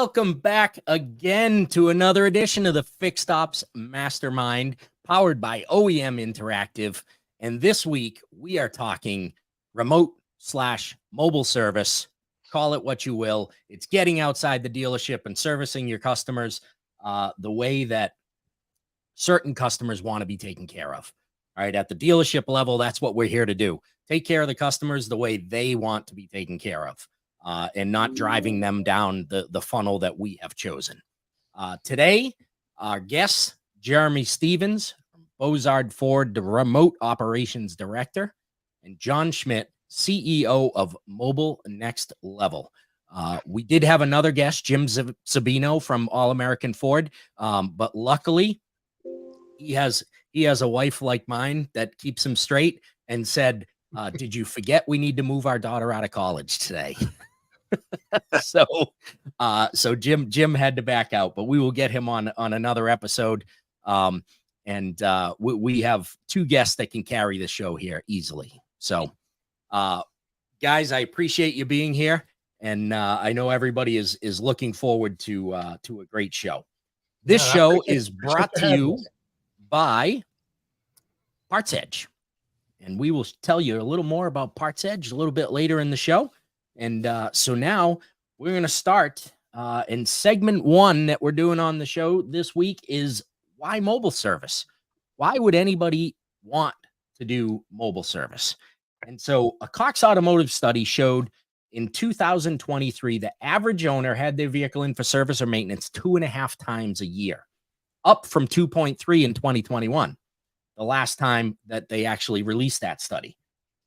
Welcome back again to another edition of the Fixed Ops Mastermind, powered by OEM Interactive. And this week, we are talking remote/mobile service. Call it what you will. It's getting outside the dealership and servicing your customers the way that certain customers want to be taken care of. All right, at the dealership level, that's what we're here to do. Take care of the customers the way they want to be taken care of. And not driving them down the funnel that we have chosen. Today, our guest, Jeremy Stevens, from Bozard Ford, the Remote Operations Director, and John Schmidt, CEO of Mobile Next Level. We did have another guest, Jim Sabino from All American Ford, but luckily, he has a wife like mine that keeps him straight and said, did you forget we need to move our daughter out of college today? So Jim had to back out, but we will get him on another episode. We have two guests that can carry the show here easily. So, guys, I appreciate you being here, and I know everybody is looking forward to a great show. This show is brought to you by Parts Edge, and we will tell you a little more about Parts Edge a little bit later in the show. And so now we're going to start in segment one that we're doing on the show this week is why mobile service? Why would anybody want to do mobile service? And so a Cox Automotive study showed in 2023, the average owner had their vehicle in for service or maintenance 2.5 times a year, up from 2.3 in 2021, the last time that they actually released that study,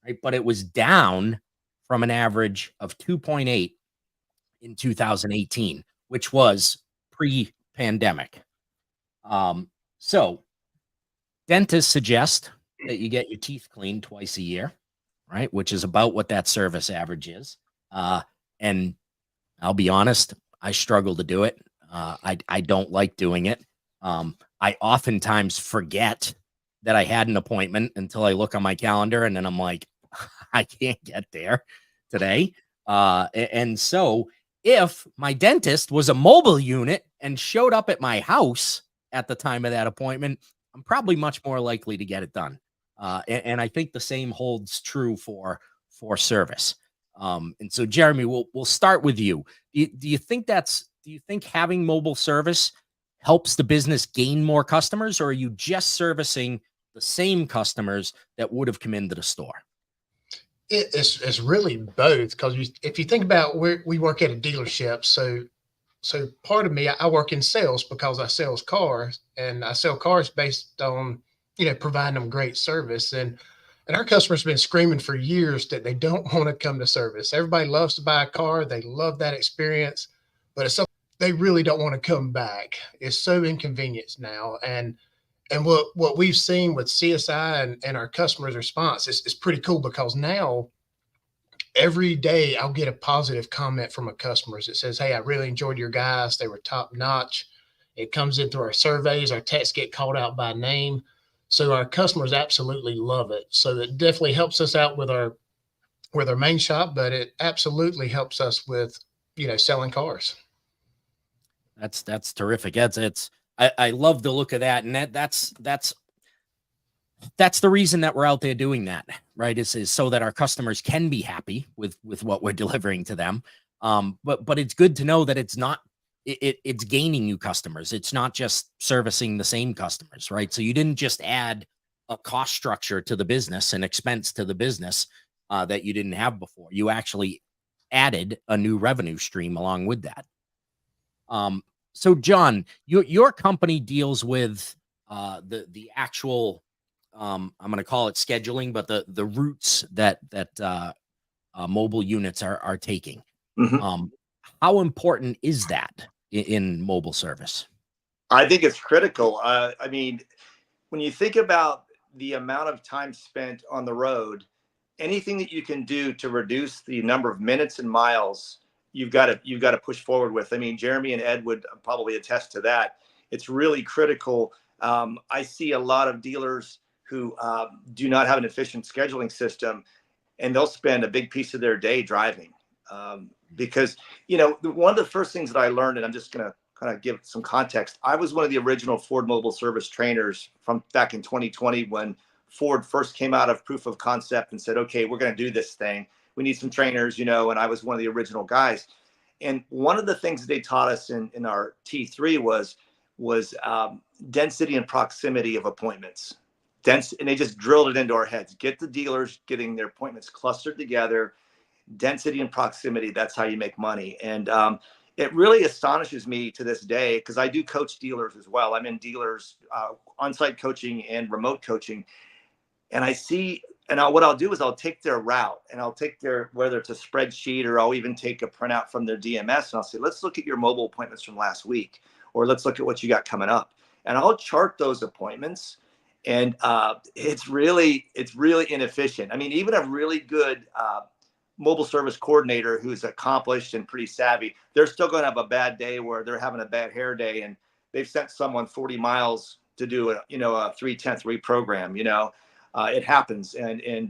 right? But it was down from an average of 2.8 in 2018, which was pre-pandemic. So dentists suggest that you get your teeth cleaned twice a year, right? Which is about what that service average is. And I'll be honest, I struggle to do it. I don't like doing it. I oftentimes forget that I had an appointment until I look on my calendar and then I'm like, I can't get there today. And so if my dentist was a mobile unit and showed up at my house at the time of that appointment, I'm probably much more likely to get it done. And I think the same holds true for service. And so Jeremy, we'll start with you. Do you think having mobile service helps the business gain more customers, or are you just servicing the same customers that would have come into the store? It's really both, because if you think about where we work at a dealership, so part of me, I work in sales because I sell cars, and I sell cars based on providing them great service, and our customers have been screaming for years that they don't want to come to service. Everybody loves to buy a car, they love that experience, but it's something they really don't want to come back. It's so inconvenient now, and what we've seen with CSI and our customers' response is pretty cool, because now every day I'll get a positive comment from a customer that says, hey, I really enjoyed your guys. They were top notch. It comes in through our surveys. Our techs get called out by name. So our customers absolutely love it. So it definitely helps us out with our main shop, but it absolutely helps us with, selling cars. That's terrific. I love the look of that. And that's the reason that we're out there doing that, right? Is so that our customers can be happy with what we're delivering to them. But it's good to know that it's not, it's gaining new customers. It's not just servicing the same customers, right? So you didn't just add a cost structure to the business, an expense to the business that you didn't have before. You actually added a new revenue stream along with that. So John, your company deals with the actual, I'm going to call it scheduling, but the routes that mobile units are taking. Mm-hmm. How important is that in mobile service? I think it's critical. I mean, when you think about the amount of time spent on the road, anything that you can do to reduce the number of minutes and miles, you've got to push forward with. I mean, Jeremy and Ed would probably attest to that. It's really critical. I see a lot of dealers who do not have an efficient scheduling system, and they'll spend a big piece of their day driving. because, you know, one of the first things that I learned, and I'm just going to kind of give some context. I was one of the original Ford Mobile Service trainers from back in 2020 when Ford first came out of proof of concept and said, okay, we're going to do this thing. We need some trainers, you know, and I was one of the original guys. And one of the things that they taught us in our T3 was density and proximity of appointments. And they just drilled it into our heads. Get the dealers getting their appointments clustered together. Density and proximity, that's how you make money. And it really astonishes me to this day, because I do coach dealers as well. I'm in dealers, on-site coaching and remote coaching. And I see, and what I'll do is I'll take their route and I'll take their, whether it's a spreadsheet or I'll even take a printout from their DMS, and I'll say, let's look at your mobile appointments from last week, or let's look at what you got coming up. And I'll chart those appointments. And it's really inefficient. I mean, even a really good mobile service coordinator who's accomplished and pretty savvy, they're still going to have a bad day where they're having a bad hair day and they've sent someone 40 miles to do a 3/10 reprogram. It happens. And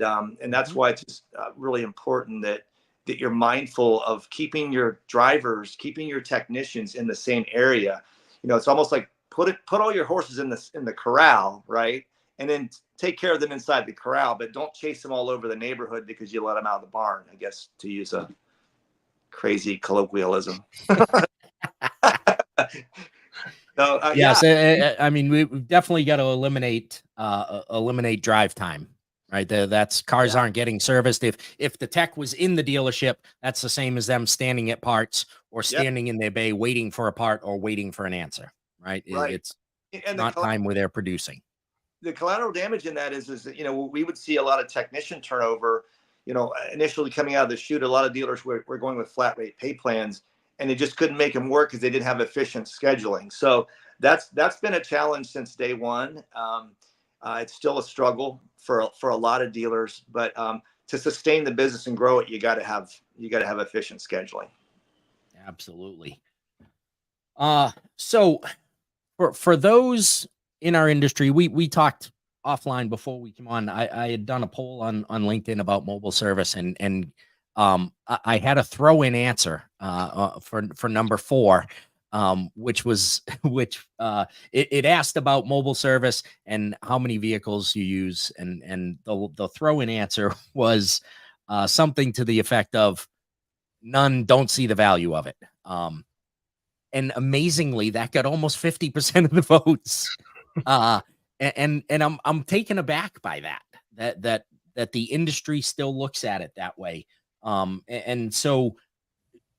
that's why it's just really important that you're mindful of keeping your drivers, keeping your technicians in the same area. It's almost like put all your horses in the corral, right? And then take care of them inside the corral, but don't chase them all over the neighborhood because you let them out of the barn, I guess, to use a crazy colloquialism. So, yes, yeah. I mean, we've definitely got to eliminate drive time, right? That's cars aren't getting serviced. If the tech was in the dealership, that's the same as them standing at parts or standing in their bay waiting for a part or waiting for an answer, right? It's not time where they're producing. The collateral damage in that is that, we would see a lot of technician turnover, initially coming out of the chute. A lot of dealers were going with flat rate pay plans, and they just couldn't make them work because they didn't have efficient scheduling. So that's been a challenge since day one. It's still a struggle for a lot of dealers, but to sustain the business and grow it, you got to have efficient scheduling. Absolutely. So for those in our industry, we talked offline before we came on. I had done a poll on LinkedIn about mobile service, and I had a throw-in answer for number 4, which it asked about mobile service and how many vehicles you use, and the throw-in answer was something to the effect of none, don't see the value of it. And amazingly, that got almost 50% of the votes. And I'm taken aback by that the industry still looks at it that way. And so,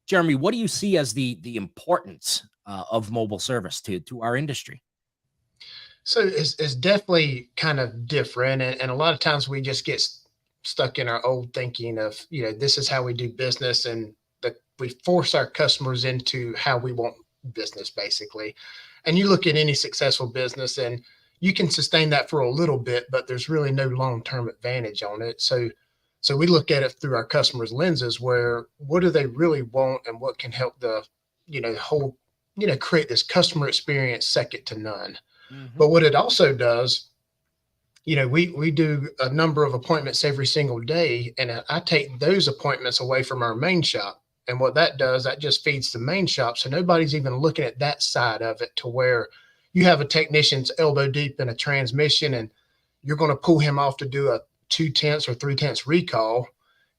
Jeremy, what do you see as the importance of mobile service to our industry? So it's definitely kind of different. And a lot of times we just get stuck in our old thinking of, this is how we do business, and that we force our customers into how we want business, basically. And you look at any successful business and you can sustain that for a little bit, but there's really no long-term advantage on it. So we look at it through our customers' lenses, where what do they really want and what can help the, whole, create this customer experience second to none. Mm-hmm. But what it also does, we do a number of appointments every single day, and I take those appointments away from our main shop. And what that does, that just feeds the main shop. So nobody's even looking at that side of it, to where you have a technician's elbow deep in a transmission and you're going to pull him off to do a 2/10 or 3/10 recall.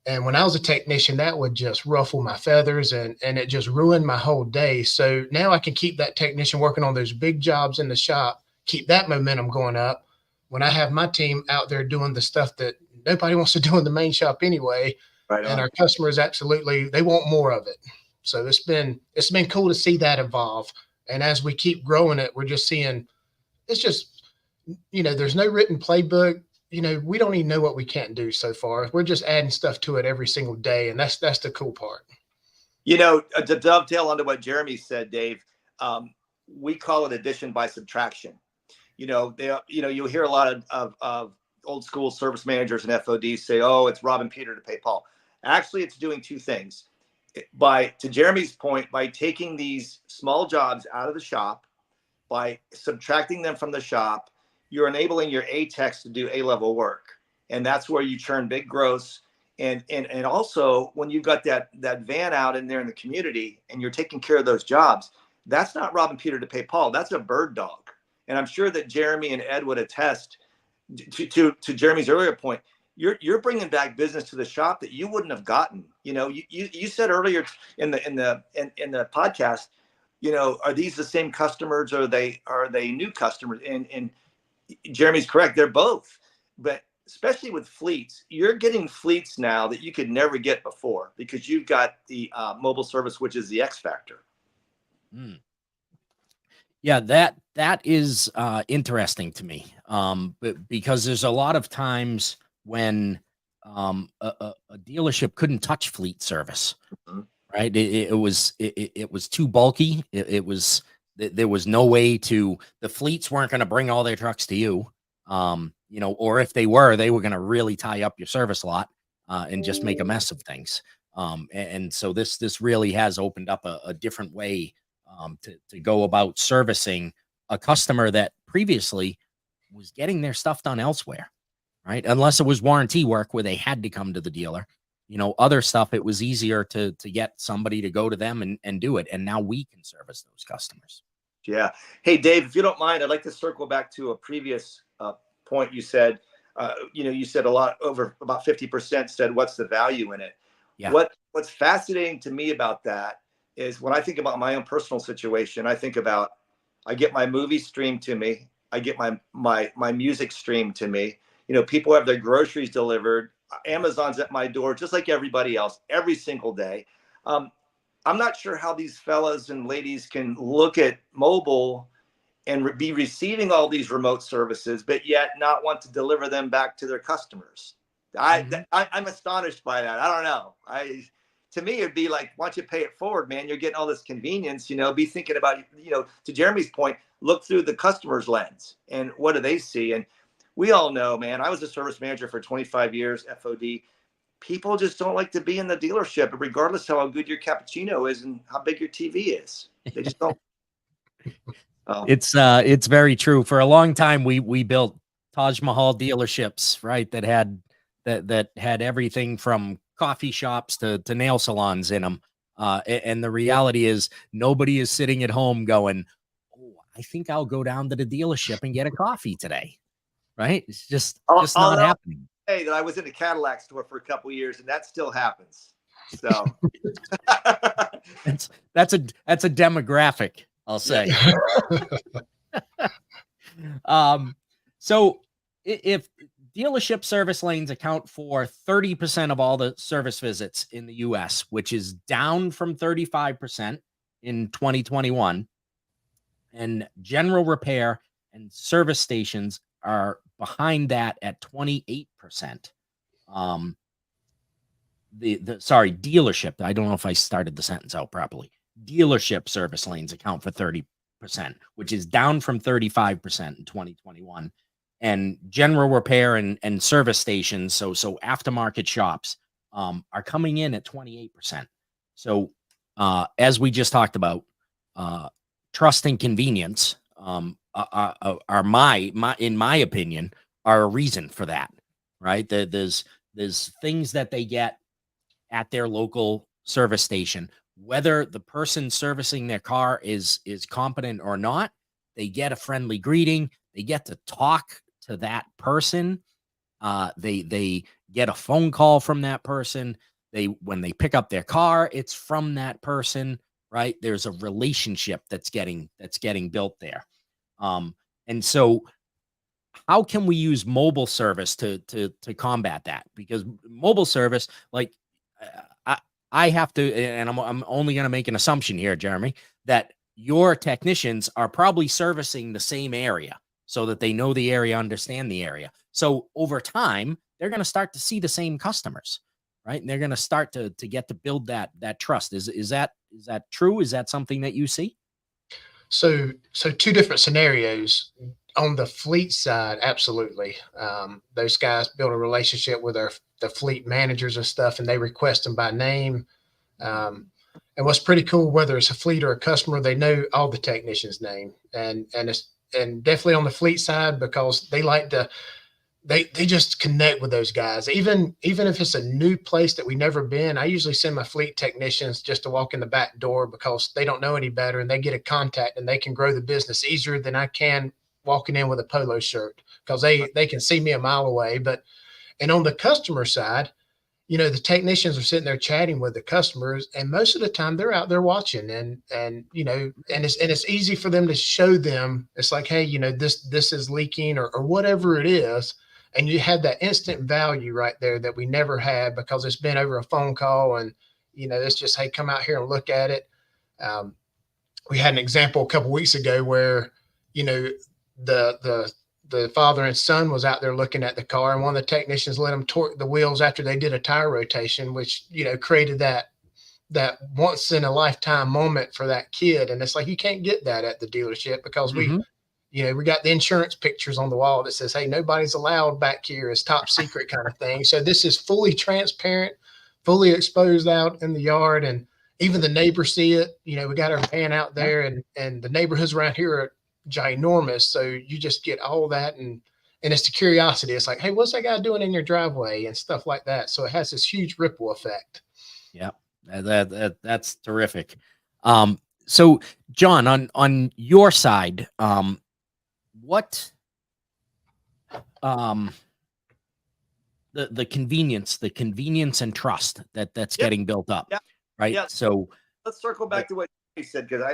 And when I was a technician, that would just ruffle my feathers and it just ruined my whole day. So now I can keep that technician working on those big jobs in the shop, keep that momentum going up. When I have my team out there doing the stuff that nobody wants to do in the main shop anyway, and our customers absolutely, they want more of it. So it's been cool to see that evolve. And as we keep growing it, we're just seeing, it's just, there's no written playbook. We don't even know what we can't do so far. We're just adding stuff to it every single day. And that's the cool part. To dovetail onto what Jeremy said, Dave, we call it addition by subtraction. You'll hear a lot of old school service managers and FODs say, oh, it's robbing Peter to pay Paul. Actually, it's doing two things. To Jeremy's point, by taking these small jobs out of the shop, by subtracting them from the shop, you're enabling your A techs to do A-level work. And that's where you churn big gross. And also when you've got that van out in there in the community and you're taking care of those jobs, that's not robbing Peter to pay Paul. That's a bird dog. And I'm sure that Jeremy and Ed would attest to Jeremy's earlier point. You're bringing back business to the shop that you wouldn't have gotten. You said earlier in the podcast, are these the same customers? Or are they new customers? And Jeremy's correct. They're both. But especially with fleets, you're getting fleets now that you could never get before because you've got the mobile service, which is the X factor. Mm. Yeah, that is interesting to me. But because there's a lot of times when a dealership couldn't touch fleet service, Mm-hmm. right? It was too bulky. There was no way to. The fleets weren't going to bring all their trucks to you, or if they were going to really tie up your service lot and just make a mess of things. And so this really has opened up a different way to go about servicing a customer that previously was getting their stuff done elsewhere, right? Unless it was warranty work where they had to come to the dealer. Other stuff, it was easier to get somebody to go to them and do it. And now we can service those customers. Yeah. Hey, Dave, if you don't mind, I'd like to circle back to a previous point you said. You said a lot, over about 50% said, what's the value in it? Yeah. What's fascinating to me about that is when I think about my own personal situation, I think about, I get my movies streamed to me. I get my music streamed to me. People have their groceries delivered. Amazon's at my door, just like everybody else, every single day. I'm not sure how these fellas and ladies can look at mobile and be receiving all these remote services, but yet not want to deliver them back to their customers. I'm astonished by that. I don't know. To me, it'd be like, why don't you pay it forward, man? You're getting all this convenience, be thinking about, to Jeremy's point, look through the customer's lens and what do they see? And we all know, man, I was a service manager for 25 years, FOD. People just don't like to be in the dealership, regardless of how good your cappuccino is and how big your TV is. They just don't. It's very true. For a long time, we built Taj Mahal dealerships, right? That had everything from coffee shops to nail salons in them. And the reality is nobody is sitting at home going, oh, I think I'll go down to the dealership and get a coffee today. Right? It's just not happening. Hey, that I was in a Cadillac store for a couple of years and that still happens. So that's a demographic, I'll say. So if dealership service lanes account for 30% of all the service visits in the US, which is down from 35% in 2021, and general repair and service stations are behind that at 28%. Dealership. I don't know if I started the sentence out properly. Dealership service lanes account for 30%, which is down from 35% in 2021. And general repair and service stations, so aftermarket shops, are coming in at 28%. So as we just talked about, trust and convenience are in my opinion, are a reason for that, right? There's things that they get at their local service station, whether the person servicing their car is competent or not. They get a friendly greeting. They get to talk to that person. They get a phone call from that person. When they pick up their car, it's from that person, right? There's a relationship that's getting built there. And so how can we use mobile service to combat that? Because mobile service, like I have to, and I'm only going to make an assumption here, Jeremy, that your technicians are probably servicing the same area so that they know the area, understand the area. So over time, they're going to start to see the same customers, right? And they're going to start to get to build that trust. Is that true? Is that something that you see? So two different scenarios. On the fleet side, absolutely. Those guys build a relationship with the fleet managers and stuff, and they request them by name. And what's pretty cool, whether it's a fleet or a customer, they know all the technicians' name, and definitely on the fleet side, because they like to they just connect with those guys. Even if it's a new place that we never been, I usually send my fleet technicians just to walk in the back door because they don't know any better, and they get a contact and they can grow the business easier than I can walking in with a polo shirt, because they can see me a mile away. But and on the customer side, the technicians are sitting there chatting with the customers, and most of the time they're out there watching, and it's easy for them to show them. It's like, hey, this is leaking, or whatever it is. And you have that instant value right there that we never had, because it's been over a phone call, and it's just, hey, come out here and look at it. We had an example a couple of weeks ago where, the father and son was out there looking at the car, and one of the technicians let them torque the wheels after they did a tire rotation, which, created that once in a lifetime moment for that kid. And it's like, you can't get that at the dealership, because Mhm. we got the insurance pictures on the wall that says, hey, nobody's allowed back here. It's top secret kind of thing. So this is fully transparent, fully exposed out in the yard. And even the neighbors see it. We got our van out there, and the neighborhoods around here are ginormous. So you just get all that. And it's the curiosity. It's like, hey, what's that guy doing in your driveway and stuff like that. So it has this huge ripple effect. Yeah, that's terrific. So John, on your side, what the convenience and trust that's Yep. getting built up, Yeah. right? Yeah. So Let's circle back to what you said, because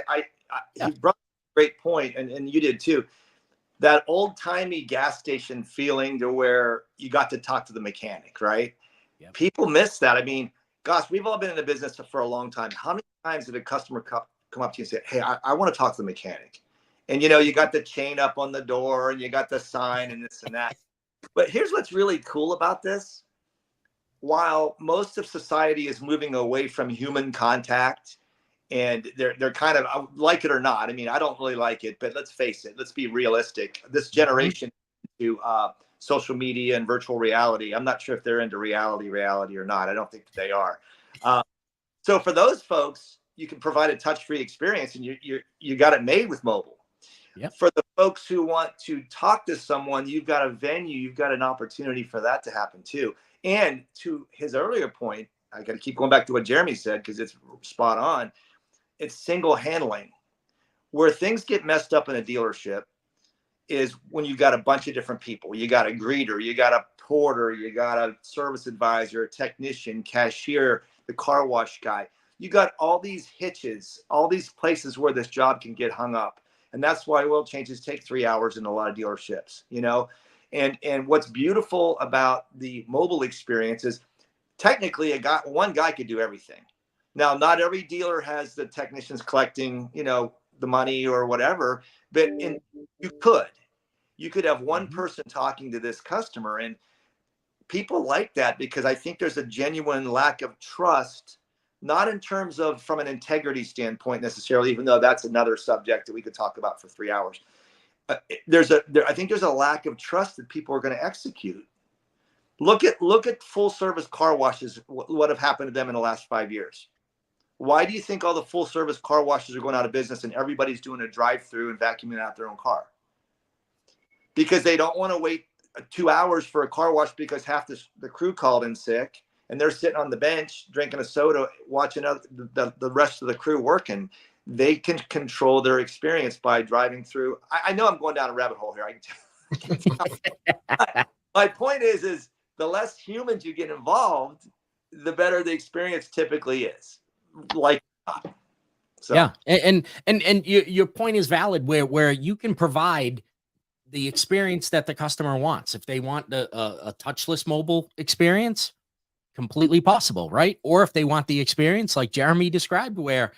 Yeah. he brought a great point, and you did too. That old timey gas station feeling, to where you got to talk to the mechanic, right? Yep. People miss that. I mean, gosh, we've all been in the business for a long time. How many times did a customer come up to you and say, hey, I want to talk to the mechanic? And you got the chain up on the door, and you got the sign and this and that. But here's what's really cool about this. While most of society is moving away from human contact, and they're kind of, like it or not, I mean, I don't really like it, but let's face it, let's be realistic. This generation to social media and virtual reality, I'm not sure if they're into reality or not. I don't think that they are. So for those folks, you can provide a touch-free experience, and you got it made with mobile. Yep. For the folks who want to talk to someone, you've got a venue, you've got an opportunity for that to happen too. And to his earlier point, I got to keep going back to what Jeremy said, because it's spot on. It's single handling. Where things get messed up in a dealership is when you've got a bunch of different people. You got a greeter, you got a porter, you got a service advisor, a technician, cashier, the car wash guy. You got all these hitches, all these places where this job can get hung up. And that's why oil changes take 3 hours in a lot of dealerships, And what's beautiful about the mobile experience is, technically one guy could do everything. Now, not every dealer has the technicians collecting, the money or whatever, but you could have one person talking to this customer, and people like that, because I think there's a genuine lack of trust, not in terms of from an integrity standpoint necessarily, even though that's another subject that we could talk about for 3 hours. I think there's a lack of trust that people are going to execute. Look at full service car washes. What have happened to them in the last 5 years? Why do you think all the full service car washes are going out of business, and everybody's doing a drive-through and vacuuming out their own car? Because they don't want to wait 2 hours for a car wash, because half the crew called in sick, and they're sitting on the bench drinking a soda, watching the rest of the crew working. They can control their experience by driving through. I know I'm going down a rabbit hole here. My point is the less humans you get involved, the better the experience typically is. So. Yeah, and your point is valid, where you can provide the experience that the customer wants. If they want a touchless mobile experience, completely possible, right? Or if they want the experience like Jeremy described, where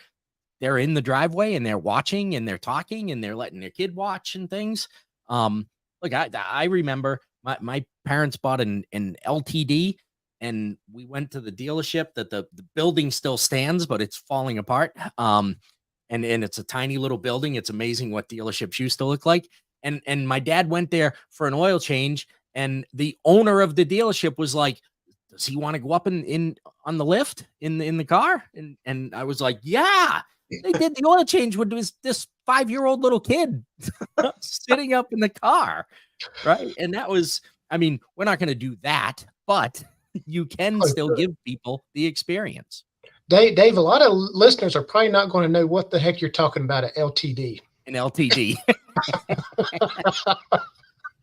they're in the driveway and they're watching and they're talking and they're letting their kid watch and things. Look, I remember my parents bought an LTD, and we went to the dealership. That the building still stands, but it's falling apart. And it's a tiny little building. It's amazing what dealerships used to look like. And my dad went there for an oil change, and the owner of the dealership was like, does he want to go up in on the lift in the car? And I was like, yeah. They did the oil change with this 5-year-old little kid sitting up in the car, right? And that was, I mean, we're not going to do that, but you can Oh, still good. give people the experience. Dave, a lot of listeners are probably not going to know what the heck you're talking about at LTD. An LTD.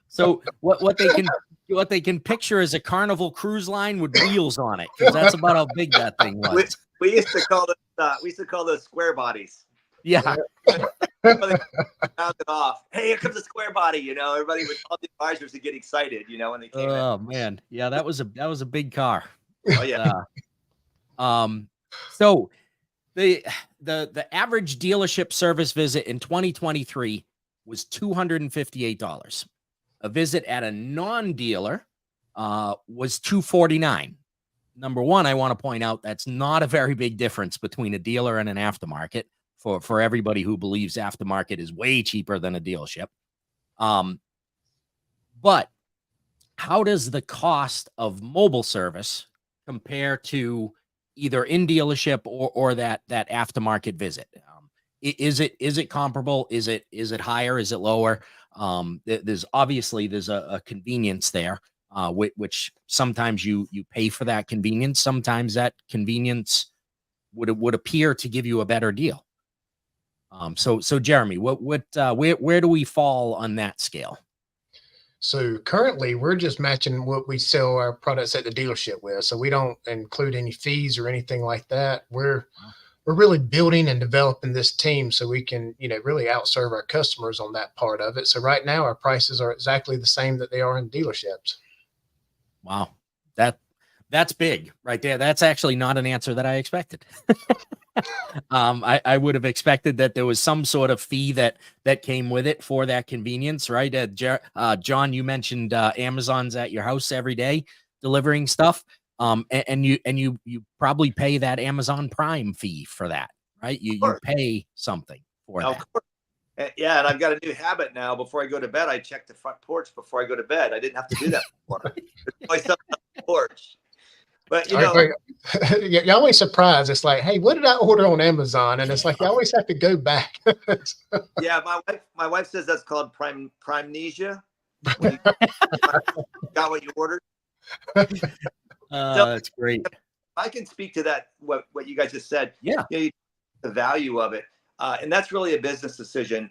So what they can picture is a Carnival cruise line with wheels on it, because that's about how big that thing was. We used to call those square bodies. Yeah. Round it off. Hey, here comes a square body. You know, everybody with all the advisors would get excited. You know, when they came in. Oh man, yeah, that was a big car. Oh yeah. So the average dealership service visit in 2023 was $258. A visit at a non-dealer was $249. Number one, I want to point out that's not a very big difference between a dealer and an aftermarket for everybody who believes aftermarket is way cheaper than a dealership. But how does the cost of mobile service compare to either in dealership or that aftermarket visit? Is it comparable? Is it higher? Is it lower? There's a convenience there, which sometimes you pay for that convenience. Sometimes that convenience would appear to give you a better deal. So Jeremy, where do we fall on that scale? So currently, we're just matching what we sell our products at the dealership with. So we don't include any fees or anything like that. We're really building and developing this team so we can, really outserve our customers on that part of it. So right now, our prices are exactly the same that they are in dealerships. Wow, that's big right there. That's actually not an answer that I expected. I would have expected that there was some sort of fee that came with it for that convenience, right? John, you mentioned Amazon's at your house every day delivering stuff. And you probably pay that Amazon Prime fee for that, right? You pay something for that. Of course. Yeah, and I've got a new habit now. Before I go to bed, I check the front porch before I go to bed. I didn't have to do that before. There's always something on the porch. But you're always surprised. It's like, hey, what did I order on Amazon? And it's like you always have to go back. Yeah, my wife says that's called primnesia. Got what you ordered. That's great. I can speak to that. What you guys just said. Yeah, the value of it, and that's really a business decision.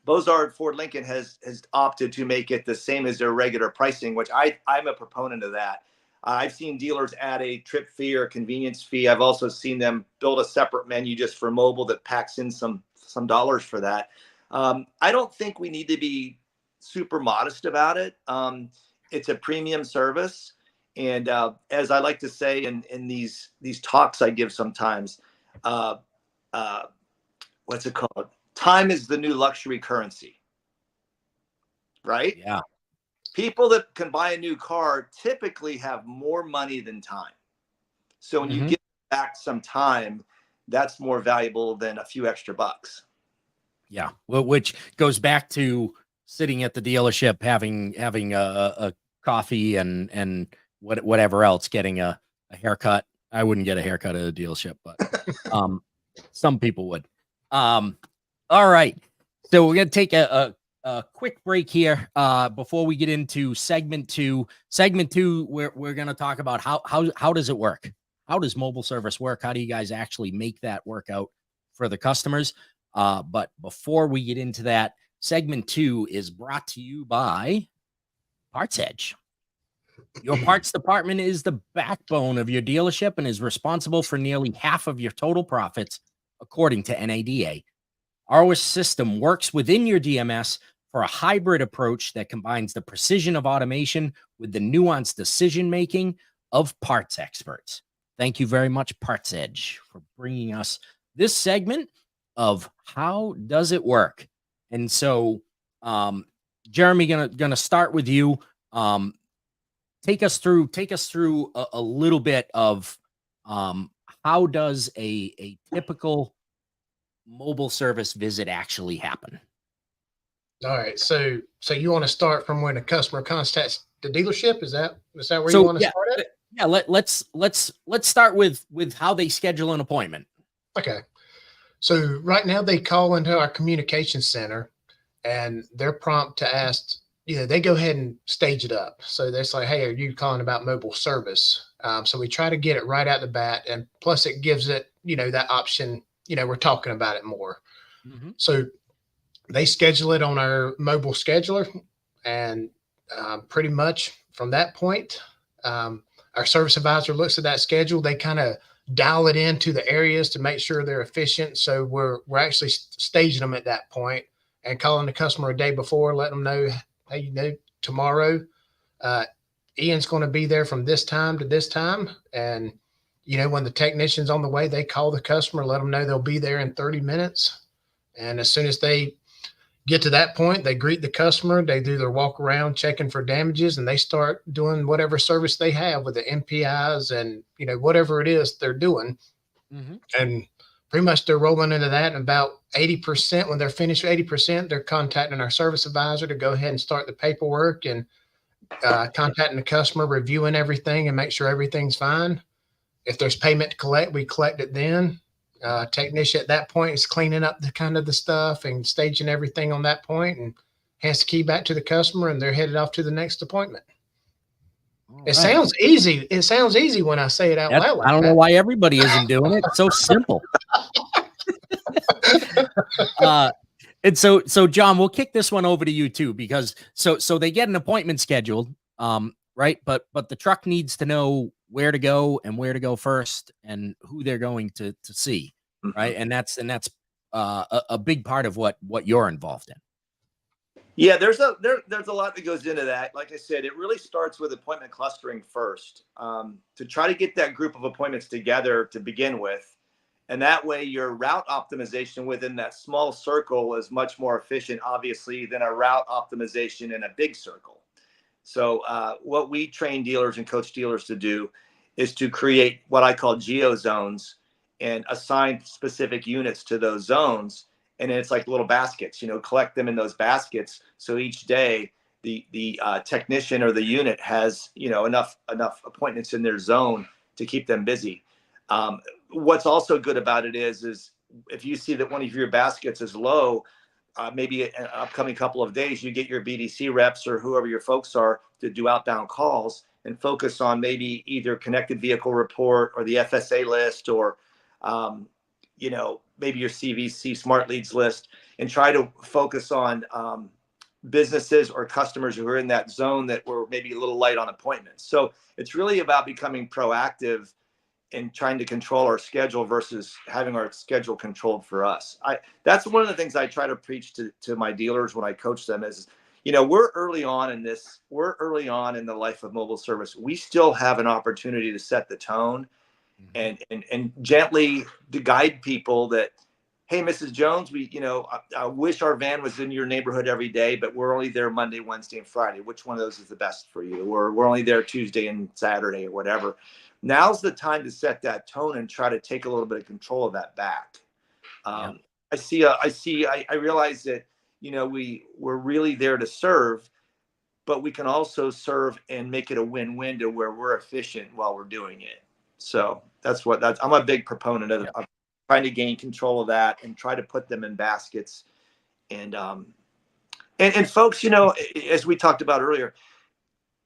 Bozard Ford Lincoln has opted to make it the same as their regular pricing, which I'm a proponent of that. I've seen dealers add a trip fee or a convenience fee. I've also seen them build a separate menu just for mobile that packs in some dollars for that. I don't think we need to be super modest about it. It's a premium service. And as I like to say in these talks I give sometimes, what's it called? Time is the new luxury currency, right? Yeah. People that can buy a new car typically have more money than time. So when you give back some time, that's more valuable than a few extra bucks. Yeah. Well, which goes back to sitting at the dealership, having a coffee and whatever else, getting a haircut. I wouldn't get a haircut at a dealership, but some people would. All right. So we're going to take a quick break here before we get into segment two. Segment two, we're going to talk about how does it work? How does mobile service work? How do you guys actually make that work out for the customers? But before we get into that, segment two is brought to you by Parts Edge. Your parts department is the backbone of your dealership and is responsible for nearly half of your total profits, according to NADA. Our system works within your DMS for a hybrid approach that combines the precision of automation with the nuanced decision-making of parts experts. Thank you very much, Parts Edge, for bringing us this segment of how does it work. And so, Jeremy, gonna start with you. Take us through a little bit of how does a typical mobile service visit actually happen? All right. So you want to start from when a customer contacts the dealership? Is that where you want to start at? Yeah. Let's start with how they schedule an appointment. Okay. So right now they call into our communication center and they're prompt to ask they go ahead and stage it up. So they're like, hey, are you calling about mobile service? So we try to get it right out the bat. And plus it gives it, that option, we're talking about it more. Mm-hmm. So they schedule it on our mobile scheduler. And pretty much from that point, our service advisor looks at that schedule. They kind of dial it into the areas to make sure they're efficient. So we're actually staging them at that point and calling the customer a day before, letting them know, hey, tomorrow, Ian's going to be there from this time to this time. And, when the technician's on the way, they call the customer, let them know they'll be there in 30 minutes. And as soon as they get to that point, they greet the customer, they do their walk around checking for damages, and they start doing whatever service they have with the MPIs and, whatever it is they're doing. Mm-hmm. And pretty much they're rolling into that. And about 80%, when they're finished with 80%, they're contacting our service advisor to go ahead and start the paperwork and contacting the customer, reviewing everything and make sure everything's fine. If there's payment to collect, we collect it then. Technician at that point is cleaning up the stuff and staging everything on that point and hands the key back to the customer, and they're headed off to the next appointment. It sounds easy. It sounds easy when I say it out loud. I don't know why everybody isn't doing it. It's so simple. And so John, we'll kick this one over to you too, because so they get an appointment scheduled, right? But the truck needs to know where to go and where to go first and who they're going to see, right? And that's a big part of what you're involved in. Yeah, there's a lot that goes into that. Like I said, it really starts with appointment clustering first, to try to get that group of appointments together to begin with. And that way your route optimization within that small circle is much more efficient, obviously, than a route optimization in a big circle. So what we train dealers and coach dealers to do is to create what I call geo zones and assign specific units to those zones. And it's like little baskets, collect them in those baskets. So each day the technician or the unit has, enough appointments in their zone to keep them busy. What's also good about it is if you see that one of your baskets is low, maybe an upcoming couple of days, you get your BDC reps or whoever your folks are to do outbound calls and focus on maybe either connected vehicle report or the FSA list or, maybe your CVC smart leads list, and try to focus on businesses or customers who are in that zone that were maybe a little light on appointments. So it's really about becoming proactive and trying to control our schedule versus having our schedule controlled for us. That's one of the things I try to preach to my dealers when I coach them is, we're early on in this. We're early on in the life of mobile service. We still have an opportunity to set the tone and gently to guide people that, hey, Mrs. Jones, I wish our van was in your neighborhood every day, but we're only there Monday, Wednesday, and Friday. Which one of those is the best for you? Or we're only there Tuesday and Saturday or whatever. Now's the time to set that tone and try to take a little bit of control of that back. I realize that, we're really there to serve, but we can also serve and make it a win-win to where we're efficient while we're doing it. So I'm a big proponent of trying to gain control of that and try to put them in baskets. And folks, as we talked about earlier,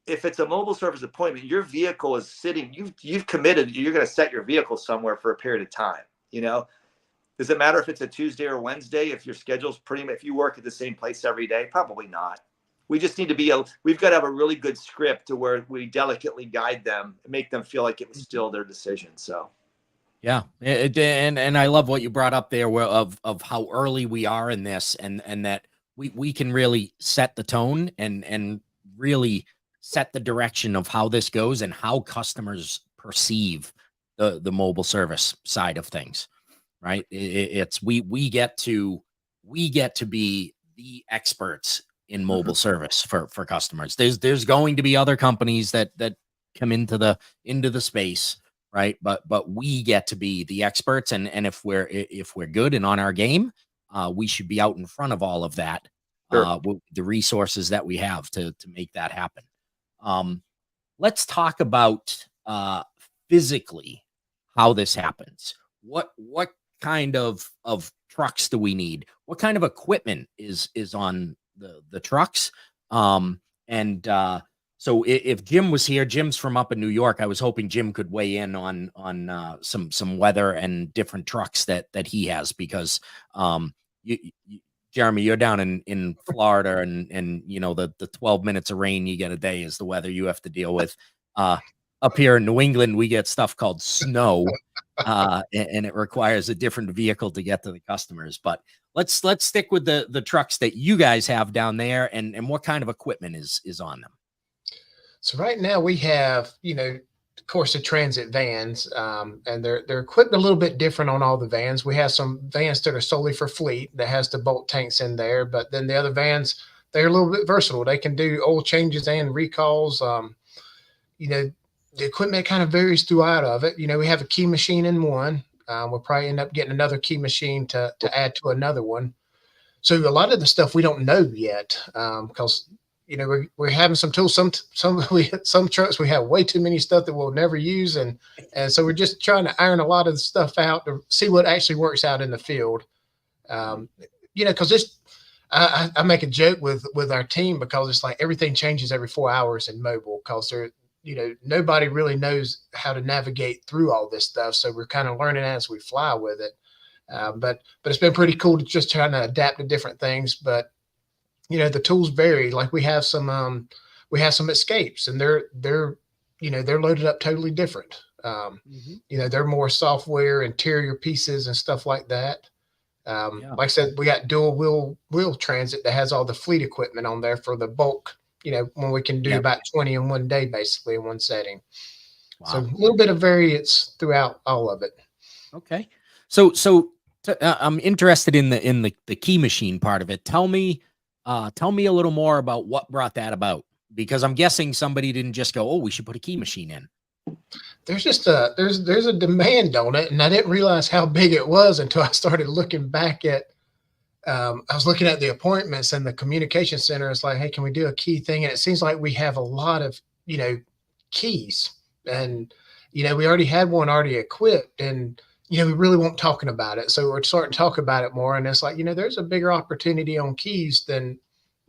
if it's a mobile service appointment, your vehicle is sitting, you've committed, you're going to set your vehicle somewhere for a period of time. Does it matter if it's a Tuesday or Wednesday? If your schedule's if you work at the same place every day, probably not. We just need to we've got to have a really good script to where we delicately guide them and make them feel like it was still their decision. So. Yeah. And I love what you brought up there of how early we are in this and that we can really set the tone and really set the direction of how this goes and how customers perceive the mobile service side of things, right? We get to be the experts in mobile service for customers. There's going to be other companies that come into the space, right? But we get to be the experts, and if we're good and on our game, we should be out in front of all of that. Sure. With the resources that we have to make that happen. Let's talk about physically how this happens. What kind of trucks do we need? What kind of equipment is on the trucks? And so if Jim was here, Jim's from up in New York. I was hoping Jim could weigh in on some weather and different trucks that he has, because Jeremy, you're down in Florida, and you know the 12 minutes of rain you get a day is the weather you have to deal with. Up here in New England, we get stuff called snow, and it requires a different vehicle to get to the customers. But let's stick with the trucks that you guys have down there, and what kind of equipment is on them. So right now we have, of course, the transit vans, and they're equipped a little bit different on all the vans. We have some vans that are solely for fleet that has the bulk tanks in there, but then the other vans, they're a little bit versatile. They can do oil changes and recalls. The equipment kind of varies throughout of it. We have a key machine in one. We'll probably end up getting another key machine to add to another one. So a lot of the stuff we don't know yet, because we're having some tools. Some trucks we have way too many stuff that we'll never use, and so we're just trying to iron a lot of the stuff out to see what actually works out in the field. Because this, I make a joke with our team, because it's like everything changes every 4 hours in mobile, because nobody really knows how to navigate through all this stuff. So we're kind of learning as we fly with it. But it's been pretty cool to just trying to adapt to different things. But the tools vary. Like we have some escapes, and they're loaded up totally different. They're more software, interior pieces and stuff like that. Like I said, we got dual wheel transit that has all the fleet equipment on there for the bulk, when we can do about 20 in one day, basically in one setting. Wow. So a little bit of variance throughout all of it. Okay. So I'm interested in the key machine part of it. Tell me a little more about what brought that about, because I'm guessing somebody didn't just go, oh, we should put a key machine in. There's just there's a demand on it, and I didn't realize how big it was until I started looking back at. I was looking at the appointments and the communication center. It's like, hey, can we do a key thing? And it seems like we have a lot of keys, and we already had one already equipped, and we really weren't talking about it. So we're starting to talk about it more, and it's like, there's a bigger opportunity on keys than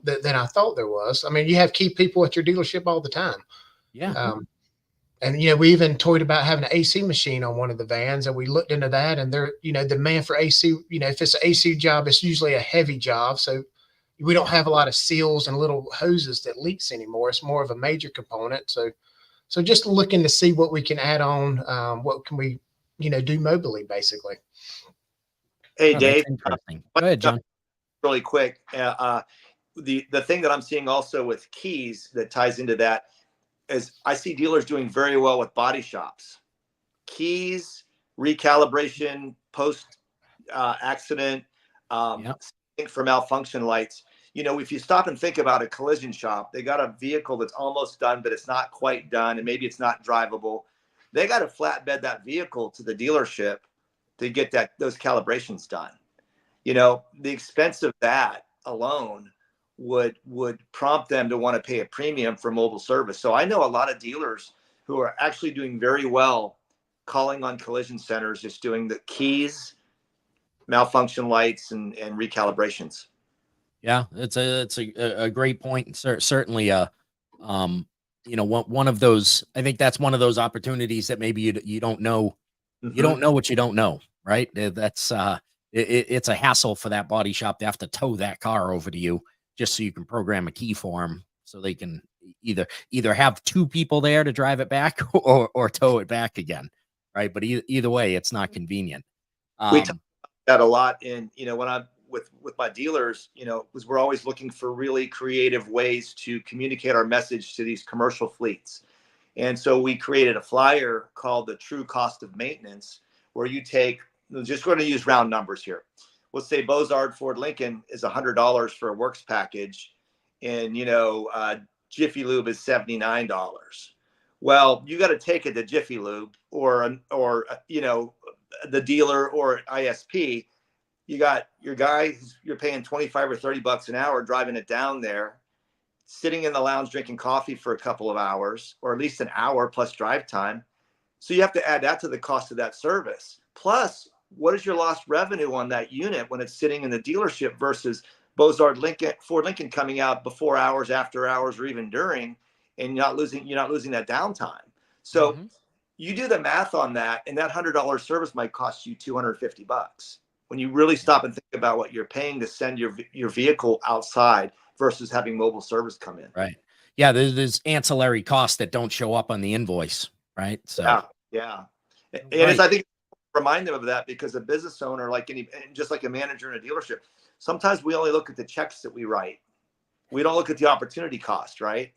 I thought there was. I mean, you have key people at your dealership all the time. Yeah. And, we even toyed about having an AC machine on one of the vans, and we looked into that, and there, the demand for AC, if it's an AC job, it's usually a heavy job. So we don't have a lot of seals and little hoses that leaks anymore. It's more of a major component. So just looking to see what we can add on, what can we, do mobily, basically. Hey, Dave. Go ahead, John. Really quick. The thing that I'm seeing also with keys that ties into that is I see dealers doing very well with body shops. Keys, recalibration, post accident, for malfunction lights. If you stop and think about a collision shop, they got a vehicle that's almost done, but it's not quite done, and maybe it's not drivable. They got to flatbed that vehicle to the dealership to get those calibrations done. The expense of that alone would prompt them to want to pay a premium for mobile service. So I know a lot of dealers who are actually doing very well calling on collision centers, just doing the keys, malfunction lights, and recalibrations. Yeah, it's a great point. Certainly, one of those. I think that's one of those opportunities that maybe you don't know. Mm-hmm. You don't know what you don't know, right? That's it's a hassle for that body shop to have to tow that car over to you just so you can program a key for them, so they can either have two people there to drive it back or tow it back again, right? But either way, it's not convenient. We talk about that a lot in when I'm with my dealers, because we're always looking for really creative ways to communicate our message to these commercial fleets. And so we created a flyer called the True Cost of Maintenance, where you take, just going to use round numbers here. Let's say Bozard Ford Lincoln is $100 for a works package, and Jiffy Lube is $79. Well, you got to take it to Jiffy Lube or the dealer or ISP. You got your guy you're paying $25 or $30 an hour driving it down there, sitting in the lounge drinking coffee for a couple of hours, or at least an hour plus drive time. So you have to add that to the cost of that service. Plus, what is your lost revenue on that unit when it's sitting in the dealership versus Ford Lincoln coming out before hours, after hours, or even during, and you're not losing that downtime. So you do the math on that, and that $100 service might cost you $250 when you really stop and think about what you're paying to send your vehicle outside versus having mobile service come in. Right. Yeah. There's ancillary costs that don't show up on the invoice. Right. So yeah. And right. I think remind them of that, because a business owner, just like a manager in a dealership, sometimes we only look at the checks that we write. We don't look at the opportunity cost, right?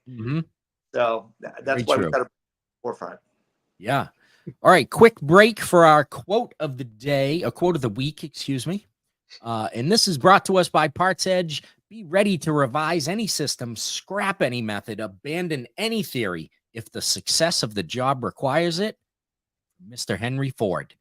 So that's why we've got to forefront. Yeah. All right. Quick break for our quote of the day, a quote of the week, excuse me. And this is brought to us by Parts Edge. Be ready to revise any system, scrap any method, abandon any theory if the success of the job requires it. Mr. Henry Ford.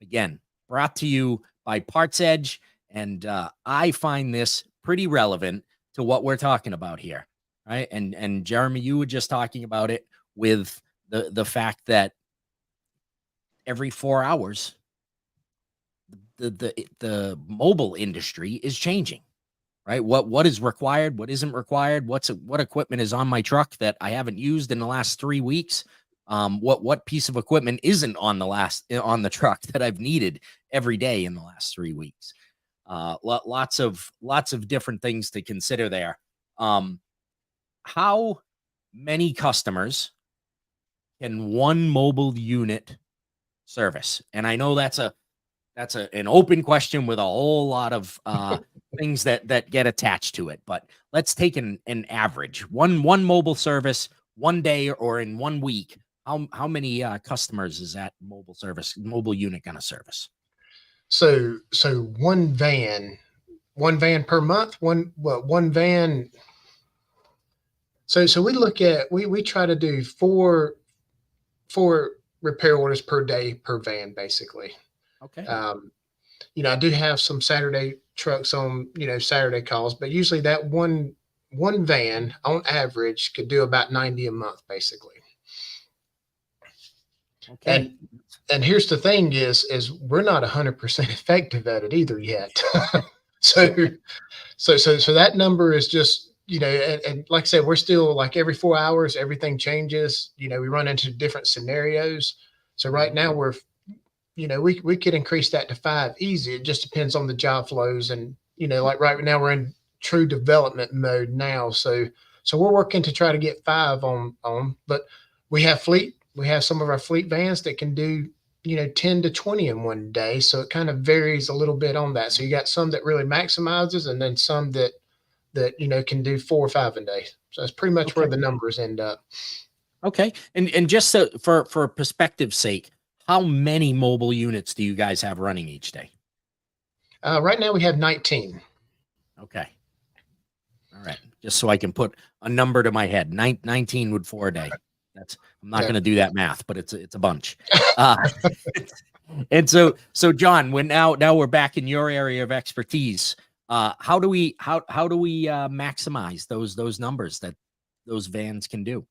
Again, brought to you by Parts Edge. And I find this pretty relevant to what we're talking about here. Right. And Jeremy, you were just talking about it with the fact that every 4 hours, the mobile industry is changing, right? What is required, what isn't required, what equipment is on my truck that I haven't used in the last 3 weeks, what piece of equipment isn't on the truck that I've needed every day in the last 3 weeks. Lots of different things to consider there. How many customers can one mobile unit service? And I know that's an open question with a whole lot of things that get attached to it. But let's take an average. One mobile service, 1 day or in 1 week. How many customers is that mobile unit going to service? So one van per month, one van. So we look at, we try to do four repair orders per day per van, basically. Okay. I do have some Saturday trucks on, Saturday calls, but usually that one van on average could do about 90 a month, basically. Okay. And here's the thing is we're not 100% effective at it either yet. so that number is just, and like I said, we're still like every 4 hours, everything changes. We run into different scenarios. So right now we could increase that to 5 easy. It just depends on the job flows. And, like right now we're in true development mode now. So we're working to try to get 5 on, but we have some of our fleet vans that can do, 10 to 20 in 1 day. So it kind of varies a little bit on that. So you got some that really maximizes, and then some that can do 4 or 5 a day. So that's pretty much where the numbers end up. Okay. And just so for perspective's sake, how many mobile units do you guys have running each day? Right now we have 19. Okay. All right. Just so I can put a number to my head. 19 would 4 a day. I'm not going to do that math, but it's a bunch. And so John, now we're back in your area of expertise. How do we maximize those numbers that those vans can do?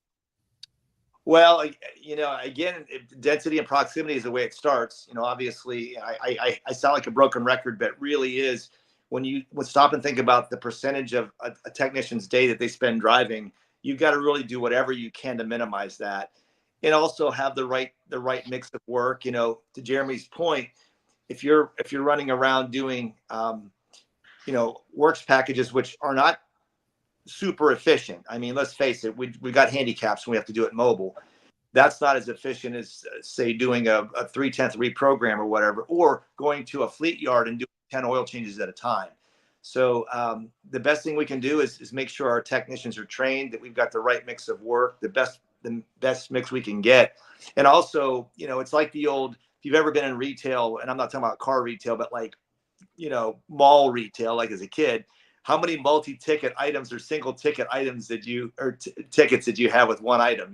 Well, again, density and proximity is the way it starts. Obviously, I sound like a broken record, but really is when you stop and think about the percentage of a technician's day that they spend driving, you've got to really do whatever you can to minimize that, and also have the right mix of work. To Jeremy's point, if you're running around doing works packages which are not super efficient. I mean, let's face it, we got handicaps when we have to do it mobile. That's not as efficient as say doing a 3/10 reprogram or whatever, or going to a fleet yard and doing 10 oil changes at a time. So the best thing we can do is make sure our technicians are trained, that we've got the right mix of work, the best mix we can get. And also, it's like the old, if you've ever been in retail, and I'm not talking about car retail, but like, mall retail, like as a kid, how many multi-ticket items or single ticket items tickets did you have with one item?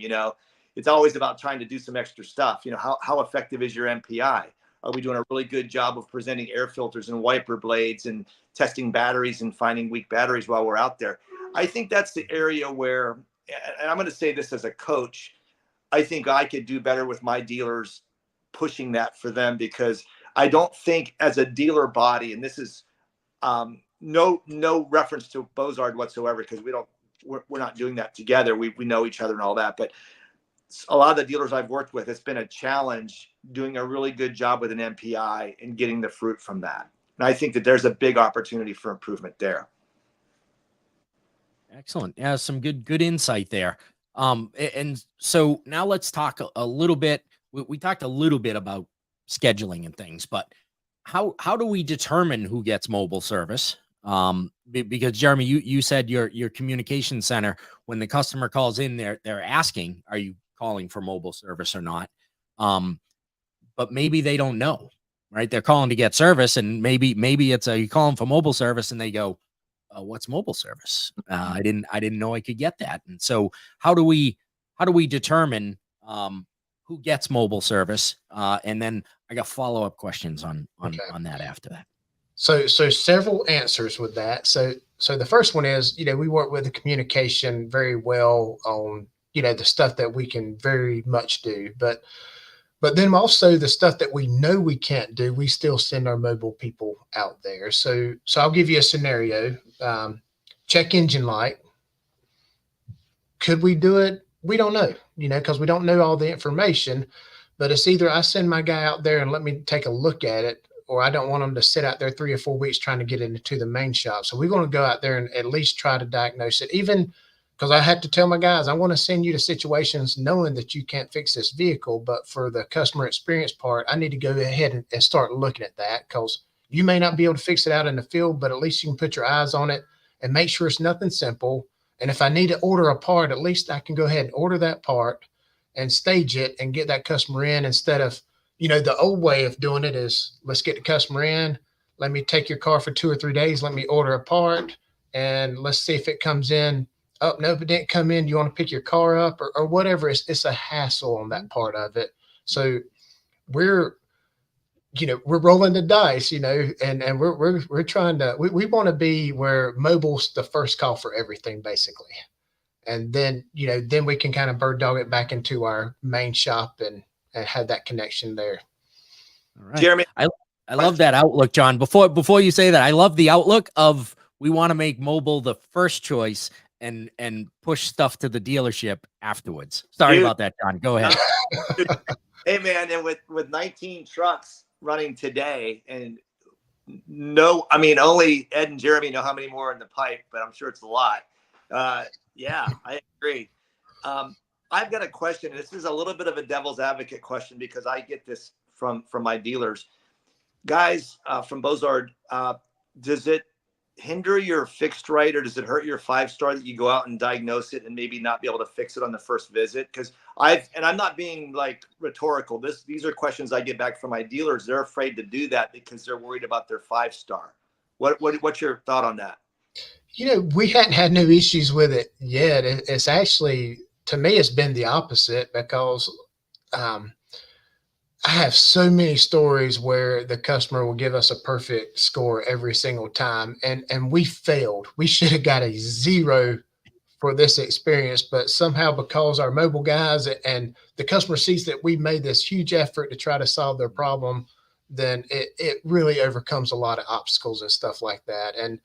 It's always about trying to do some extra stuff. How effective is your MPI? Are we doing a really good job of presenting air filters and wiper blades and testing batteries and finding weak batteries while we're out there? I think that's the area where, and I'm going to say this as a coach, I think I could do better with my dealers pushing that for them, because I don't think as a dealer body, and this is no reference to Bozard whatsoever, because we're not doing that together. We know each other and all that, but a lot of the dealers I've worked with, it's been a challenge doing a really good job with an MPI and getting the fruit from that. And I think that there's a big opportunity for improvement there. Excellent. Yeah, some good insight there. And so now let's talk a little bit. We talked a little bit about scheduling and things, but how do we determine who gets mobile service? Because Jeremy, you said your communication center, when the customer calls in, they're asking, are you calling for mobile service or not? But maybe they don't know, right? They're calling to get service, and maybe it's you calling for mobile service, and they go, what's mobile service? I didn't know I could get that. And so how do we determine who gets mobile service? And then I got follow-up questions on that after that. So several answers with that. So the first one is, we work with the communication very well on, the stuff that we can very much do, but then also the stuff that we know we can't do, we still send our mobile people out there. So I'll give you a scenario. Check engine light. Could we do it? We don't know, because we don't know all the information, but it's either I send my guy out there and let me take a look at it, or I don't want them to sit out there 3 or 4 weeks trying to get it into the main shop. So we're going to go out there and at least try to diagnose it, even because I had to tell my guys, I want to send you to situations knowing that you can't fix this vehicle, but for the customer experience part, I need to go ahead and start looking at that, because you may not be able to fix it out in the field, but at least you can put your eyes on it and make sure it's nothing simple. And if I need to order a part, at least I can go ahead and order that part and stage it and get that customer in, instead of, the old way of doing it is, let's get the customer in. Let me take your car for 2 or 3 days. Let me order a part and let's see if it comes in. Oh, no, if it didn't come in, you want to pick your car up or whatever. It's a hassle on that part of it. So we're rolling the dice, and we're trying to, we want to be where mobile's the first call for everything, basically. And then, then we can kind of bird dog it back into our main shop and have that connection there. All right. Jeremy, I love that outlook, John. Before you say that, I love the outlook of, we want to make mobile the first choice and push stuff to the dealership afterwards. Sorry about that, John. Go ahead. Hey man, and with 19 trucks running today, and only Ed and Jeremy know how many more in the pipe, but I'm sure it's a lot. Yeah, I agree. I've got a question. This is a little bit of a devil's advocate question, because I get this from my dealers. Guys, from Bozard, does it hinder your fixed rate, or does it hurt your 5-star that you go out and diagnose it and maybe not be able to fix it on the first visit? Because I'm not being like rhetorical. These are questions I get back from my dealers. They're afraid to do that because they're worried about their 5-star. What's your thought on that? We hadn't had no issues with it yet. It's actually, to me, it's been the opposite, because I have so many stories where the customer will give us a perfect score every single time, and we failed. We should have got a 0 for this experience, but somehow, because our mobile guys and the customer sees that we made this huge effort to try to solve their problem, then it really overcomes a lot of obstacles and stuff like that. And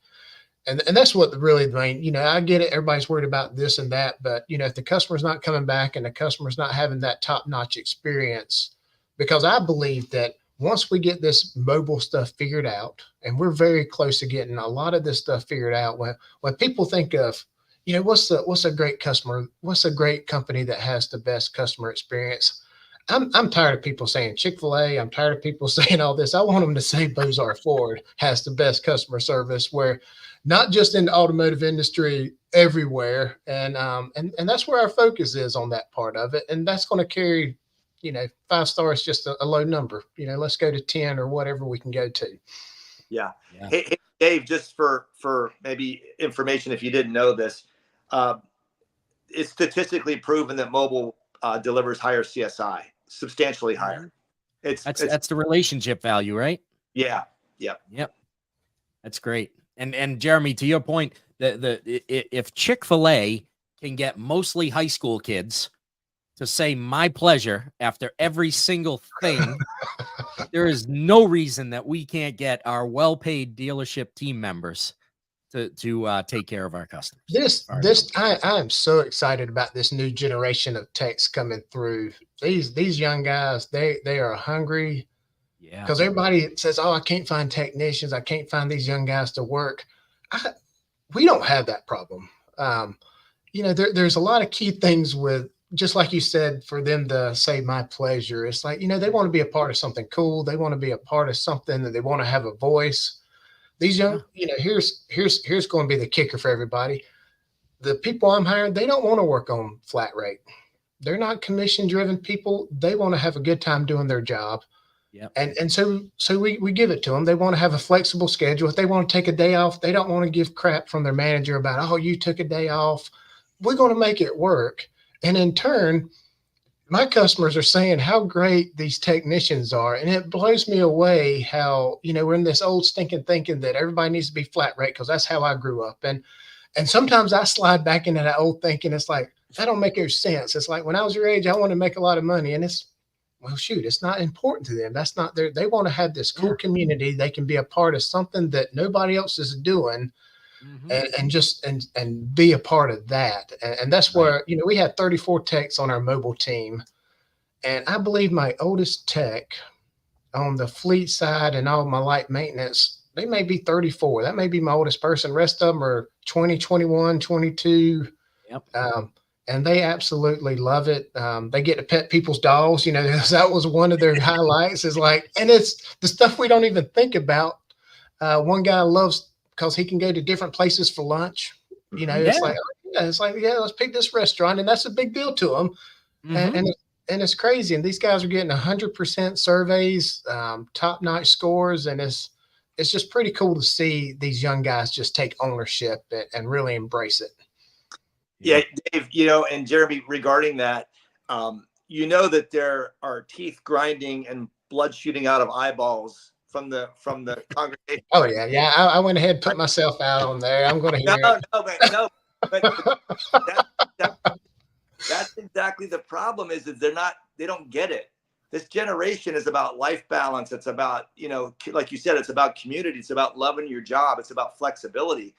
that's what really the main, I get it. Everybody's worried about this and that, but if the customer's not coming back and the customer's not having that top-notch experience, because I believe that once we get this mobile stuff figured out, and we're very close to getting a lot of this stuff figured out, when people think of, what's a great customer, what's a great company that has the best customer experience? I'm tired of people saying Chick-fil-A. I'm tired of people saying all this. I want them to say Bozard Ford has the best customer service, where not just in the automotive industry, everywhere. And that's where our focus is on that part of it. And that's going to carry, 5 stars, just a low number. Let's go to 10 or whatever we can go to. Yeah. Hey, Dave, just for maybe information, if you didn't know this, it's statistically proven that mobile delivers higher CSI, substantially higher. That's the relationship value, right? Yeah. Yep. That's great. And Jeremy, to your point, if Chick-fil-A can get mostly high school kids to say "my pleasure" after every single thing, there is no reason that we can't get our well-paid dealership team members to take care of our customers. I am so excited about this new generation of techs coming through. These young guys, they are hungry. Yeah. Because everybody says, "Oh, I can't find technicians. I can't find these young guys to work." We don't have that problem. There's a lot of key things with, just like you said, for them to say my pleasure. It's like, they want to be a part of something cool. They want to be a part of something that they want to have a voice. These young, here's going to be the kicker for everybody. The people I'm hiring, they don't want to work on flat rate. They're not commission driven people. They want to have a good time doing their job. Yep. And so we give it to them. They want to have a flexible schedule. If they want to take a day off, they don't want to give crap from their manager about, "Oh, you took a day off." We're going to make it work. And in turn, my customers are saying how great these technicians are. And it blows me away how, we're in this old stinking thinking that everybody needs to be flat rate, because that's how I grew up. And sometimes I slide back into that old thinking. It's like, that don't make any sense. It's like, when I was your age, I want to make a lot of money. And well, shoot, it's not important to them. That's not they want to have this cool community. They can be a part of something that nobody else is doing. And be a part of that. And that's where, we had 34 techs on our mobile team. And I believe my oldest tech on the fleet side and all my light maintenance, they may be 34. That may be my oldest person. Rest of them are 20, 21, 22. Yep. And they absolutely love it. They get to pet people's dogs. That was one of their highlights, is like, and it's the stuff we don't even think about. One guy loves, because he can go to different places for lunch. It's like, let's pick this restaurant. And that's a big deal to him. And it's crazy. And these guys are getting 100% surveys, top-notch scores. And it's just pretty cool to see these young guys just take ownership and really embrace it. Yeah, Dave, and Jeremy, regarding that, that there are teeth grinding and blood shooting out of eyeballs from the congregation. Oh yeah. I went ahead and put myself out on there. I'm going to hear it. But that's exactly the problem, is that they don't get it. This generation is about life balance. It's about, like you said, it's about community. It's about loving your job. It's about flexibility.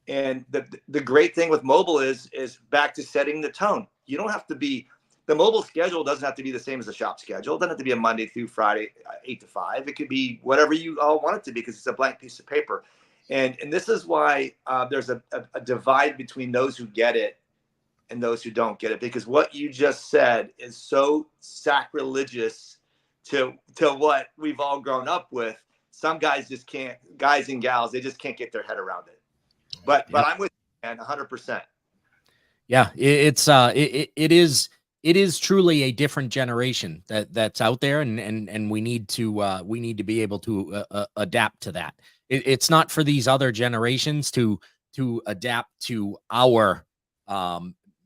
And the great thing with mobile is back to setting the tone. You don't have to be, the mobile schedule doesn't have to be the same as the shop schedule. It doesn't have to be a Monday through Friday, 8 to 5. It could be whatever you all want it to be, because it's a blank piece of paper. And this is why there's a divide between those who get it and those who don't get it, because what you just said is so sacrilegious to what we've all grown up with. Some guys just can't, guys and gals, they just can't get their head around it. But I'm with you, man, 100%. Yeah, it is truly a different generation that's out there, and we need to be able to adapt to that. It's not for these other generations to adapt to our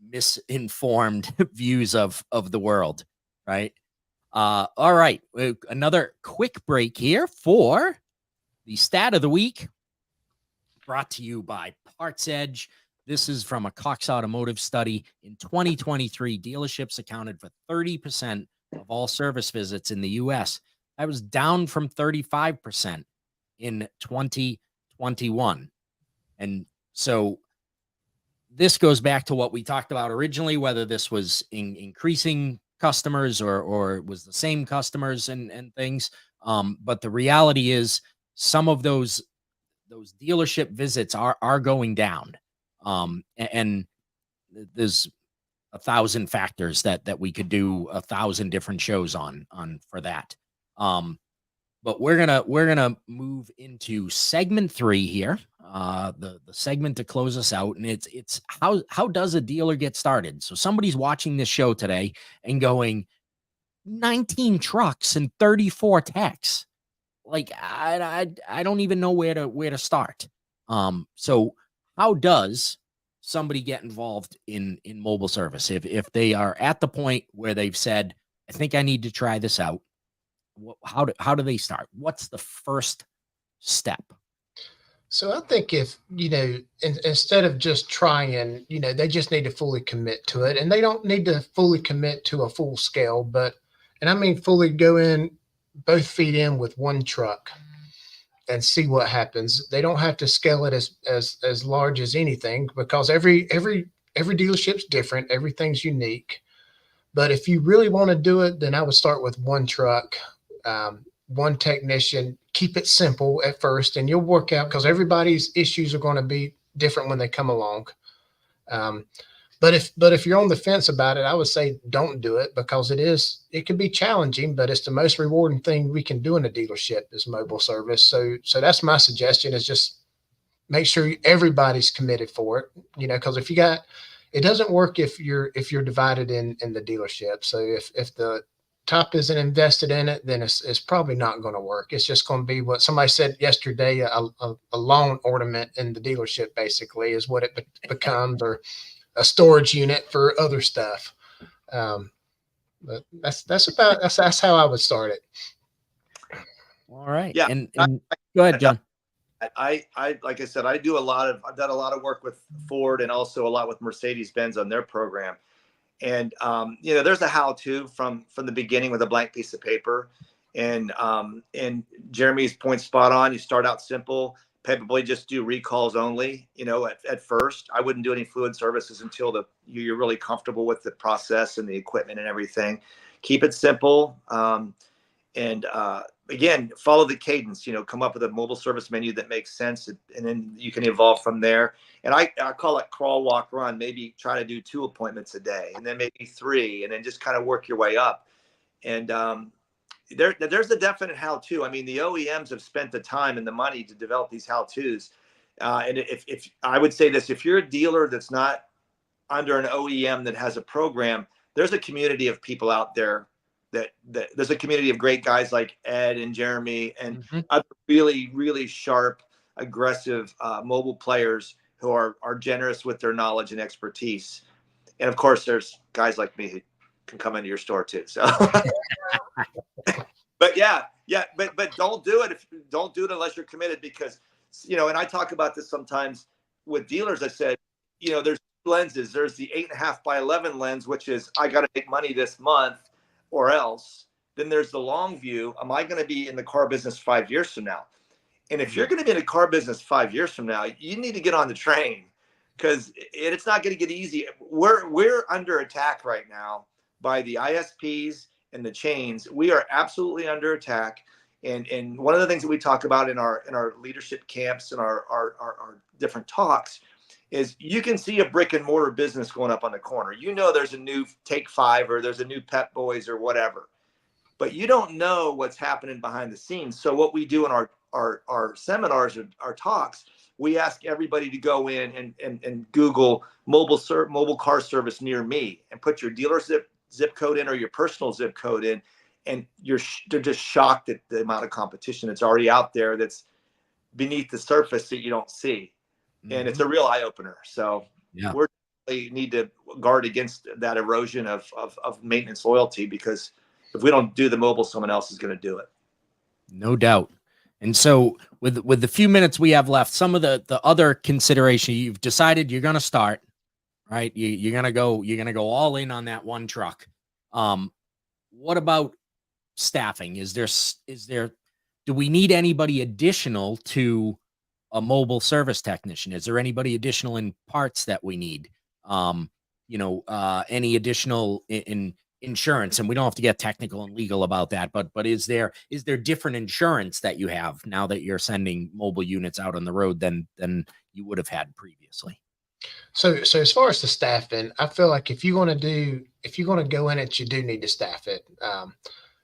misinformed views of the world, right? All right, another quick break here for the stat of the week, brought to you by Parts Edge. This is from a Cox Automotive study. In 2023, dealerships accounted for 30% of all service visits in the U.S. That was down from 35% in 2021. And so this goes back to what we talked about originally, whether this was increasing customers or it was the same customers and things. But the reality is some of those dealership visits are going down. And there's 1,000 factors that we could do 1,000 different shows on for that. But we're gonna move into segment 3 here. The segment to close us out, and it's how does a dealer get started? So somebody's watching this show today and going, 19 trucks and 34 techs. Like I don't even know where to start. So how does somebody get involved in mobile service if they are at the point where they've said, I think I need to try this out? How do they start? What's the first step? So I think if, instead of just trying, they just need to fully commit to it, and they don't need to fully commit to a full scale, and I mean fully go in, both feet in with one truck. see what happens. They don't have to scale it as large as anything, because every dealership's different. Everything's unique. But if you really want to do it, then I would start with one truck, one technician. Keep it simple at first, and you'll work out, because everybody's issues are going to be different when they come along. But if you're on the fence about it, I would say don't do it, because it can be challenging, but it's the most rewarding thing we can do in a dealership is mobile service. So that's my suggestion, is just make sure everybody's committed for it, because it doesn't work if you're divided in the dealership. So if the top isn't invested in it, then it's probably not going to work. It's just going to be what somebody said yesterday, a lawn ornament in the dealership basically is what it becomes, or a storage unit for other stuff. But that's how I would start it. All right. Yeah. And go ahead, John. I like I said, I've done a lot of work with Ford and also a lot with Mercedes-Benz on their program. And, there's a how-to from the beginning with a blank piece of paper. And Jeremy's point spot on. You start out simple, probably just do recalls only, at first. I wouldn't do any fluid services until you're really comfortable with the process and the equipment and everything. Keep it simple. And again, follow the cadence, come up with a mobile service menu that makes sense, and then you can evolve from there. And I call it crawl, walk, run. Maybe try to do 2 appointments a day, and then maybe 3, and then just kind of work your way up. And there's a definite how-to. I mean, the OEMs have spent the time and the money to develop these how-tos. And if I would say this, if you're a dealer that's not under an OEM that has a program, there's a community of people out there that there's a community of great guys like Ed and Jeremy and other really, really sharp, aggressive mobile players who are generous with their knowledge and expertise. And of course, there's guys like me who can come into your store too. So, but but don't do it unless you're committed, because, and I talk about this sometimes with dealers. I said, there's lenses. There's the 8.5 by 11 lens, which is, I got to make money this month or else. Then there's the long view. Am I going to be in the car business 5 years from now? And if you're going to be in the car business 5 years from now, you need to get on the train, because it's not going to get easy. We're under attack right now by the ISPs and the chains. We are absolutely under attack. And one of the things that we talk about in our leadership camps and our different talks is, you can see a brick and mortar business going up on the corner. There's a new Take 5 or there's a new Pep Boys or whatever, but you don't know what's happening behind the scenes. So what we do in our seminars, our talks, we ask everybody to go in and Google mobile car service near me, and put your dealer zip code in or your personal zip code in, and they're just shocked at the amount of competition that's already out there that's beneath the surface that you don't see. And it's a real eye opener. So we need to guard against that erosion of maintenance loyalty, because if we don't do the mobile, someone else is going to do it. No doubt. And so with the few minutes we have left, some of the other consideration, you've decided you're going to start, right? You're going to go all in on that one truck. What about staffing? Do we need anybody additional to a mobile service technician? Is there anybody additional in parts that we need? Any additional in insurance? And we don't have to get technical and legal about that, but is there different insurance that you have now that you're sending mobile units out on the road than you would have had previously? So as far as the staffing, I feel like if you're going to go in it, you do need to staff it.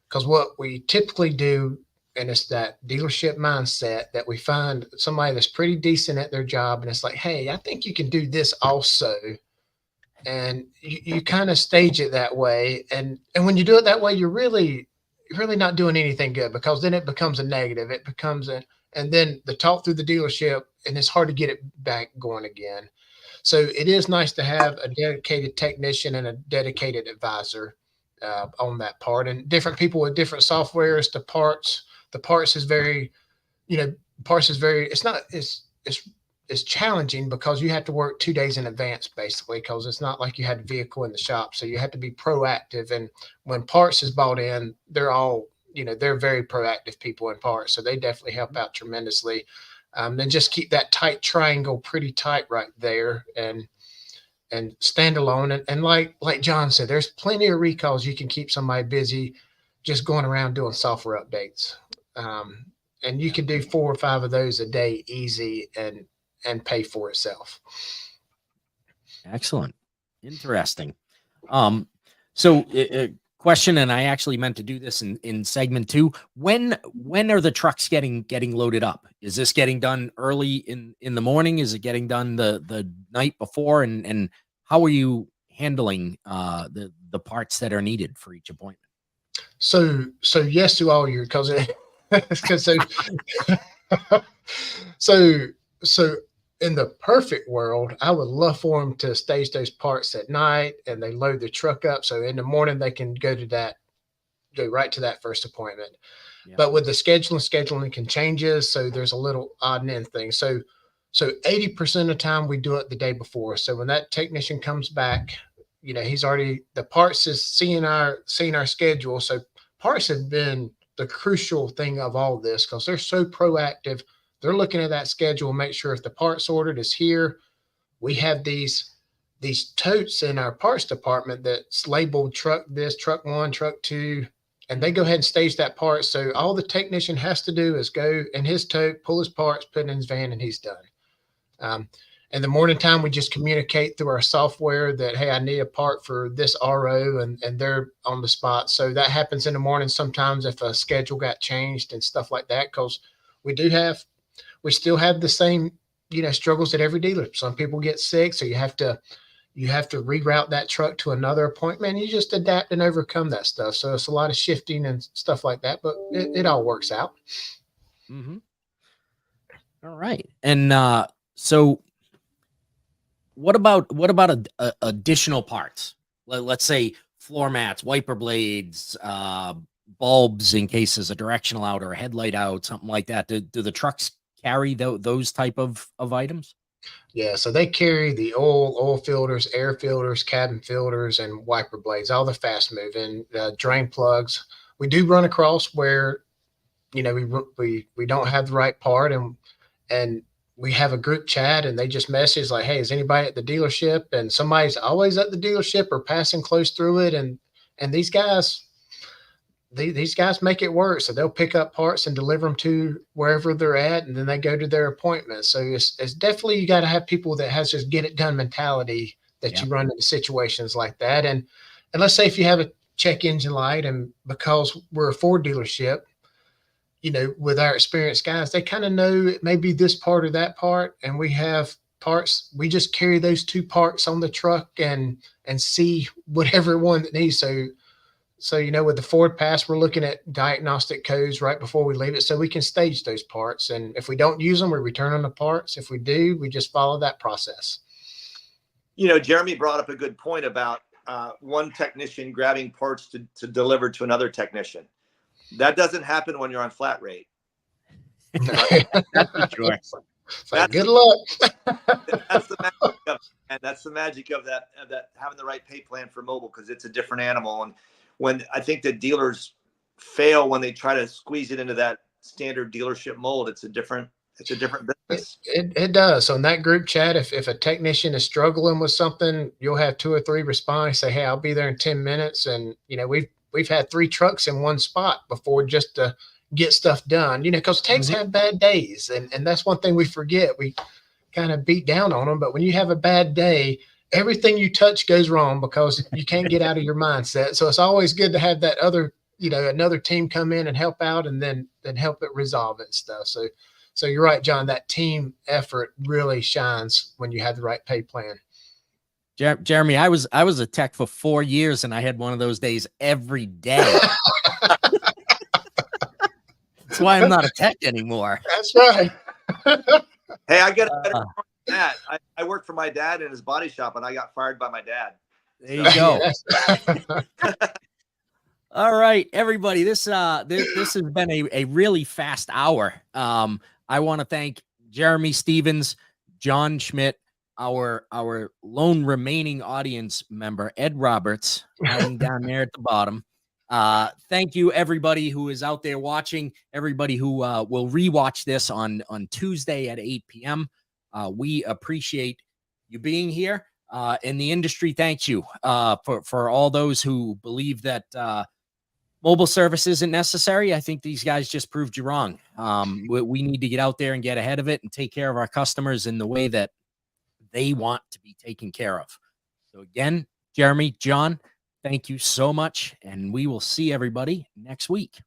Because what we typically do, and it's that dealership mindset, that we find somebody that's pretty decent at their job, and it's like, hey, I think you can do this also. And you kind of stage it that way. And when you do it that way, you're really not doing anything good, because then it becomes a negative. It becomes and then the talk through the dealership, and it's hard to get it back going again. So it is nice to have a dedicated technician and a dedicated advisor on that part, and different people with different softwares. The parts is very, it's challenging, because you have to work 2 days in advance, basically, because it's not like you had a vehicle in the shop. So you have to be proactive. And when parts is bought in, they're all they're very proactive people in parts, so they definitely help out tremendously. And just keep that tight triangle pretty tight right there, and stand alone. And like John said, there's plenty of recalls you can keep somebody busy just going around doing software updates. And you can do 4 or 5 of those a day easy and pay for itself. Excellent. Interesting. So question, and I actually meant to do this in segment 2. When are the trucks getting loaded up? Is this getting done early in the morning? Is it getting done the night before? And how are you handling the parts that are needed for each appointment? So yes to all your, because so in the perfect world, I would love for them to stage those parts at night and they load the truck up. So in the morning, they can go right to that first appointment. Yeah. But with the scheduling can changes. So there's a little odd and end thing. So 80% of the time we do it the day before. So when that technician comes back, he's already, the parts is seeing our schedule. So parts have been the crucial thing of all of this because they're so proactive. They're looking at that schedule, make sure if the parts ordered is here. We have these totes in our parts department that's labeled truck this, truck 1, truck 2, and they go ahead and stage that part. So all the technician has to do is go in his tote, pull his parts, put it in his van, and he's done. In the morning time, we just communicate through our software that, hey, I need a part for this RO, and they're on the spot. So that happens in the morning sometimes if a schedule got changed and stuff like that, because we still have the same, struggles at every dealer. Some people get sick, so you have to reroute that truck to another appointment. You just adapt and overcome that stuff. So it's a lot of shifting and stuff like that, but it all works out. Mm-hmm. All right. And so what about additional parts? Let's say floor mats, wiper blades, bulbs in case there's a directional out or a headlight out, something like that. Do the trucks carry those type of items? Yeah, so they carry the oil filters, air filters, cabin filters, and wiper blades, all the fast moving drain plugs. We do run across where, we don't have the right part, and we have a group chat, and they just message like, hey, is anybody at the dealership? And somebody's always at the dealership or passing close through it, and these guys make it work. So they'll pick up parts and deliver them to wherever they're at, and then they go to their appointment. So it's definitely, you got to have people that has just get it done mentality that you run into situations like that. And let's say if you have a check engine light, and because we're a Ford dealership, with our experienced guys, they kind of know it may be this part or that part. And we have parts, we just carry those 2 parts on the truck and see whatever one that needs. So, with the Ford Pass, we're looking at diagnostic codes right before we leave it so we can stage those parts. And if we don't use them, we return them the parts. If we do, we just follow that process. Jeremy brought up a good point about one technician grabbing parts to deliver to another technician. That doesn't happen when you're on flat rate. That's for sure. So good luck. That's the magic of, and that's the magic of that having the right pay plan for mobile, because it's a different animal. And when I think that dealers fail when they try to squeeze it into that standard dealership mold, it's a different business. It does. So in that group chat, if a technician is struggling with something, you'll have 2 or 3 respond and say, hey, I'll be there in 10 minutes. And, we've had 3 trucks in one spot before just to get stuff done, because techs have bad days. And that's one thing we forget. We kind of beat down on them. But when you have a bad day, everything you touch goes wrong because you can't get out of your mindset. So it's always good to have that other, another team come in and help out and then help it resolve it and stuff. So you're right, John, that team effort really shines when you have the right pay plan. Jeremy, I was a tech for 4 years, and I had one of those days every day. That's why I'm not a tech anymore. That's right. Hey, I got that. I worked for my dad in his body shop, and I got fired by my dad. There you go. All right, everybody. This has been a really fast hour. I want to thank Jeremy Stevens, John Schmidt, our lone remaining audience member, Ed Roberts, hiding down there at the bottom. Thank you, everybody who is out there watching, everybody who will rewatch this on Tuesday at 8 p.m. We appreciate you being here. And the industry thanks you for all those who believe that mobile service isn't necessary. I think these guys just proved you wrong. We need to get out there and get ahead of it and take care of our customers in the way that they want to be taken care of. So again, Jeremy, John, thank you so much, and we will see everybody next week.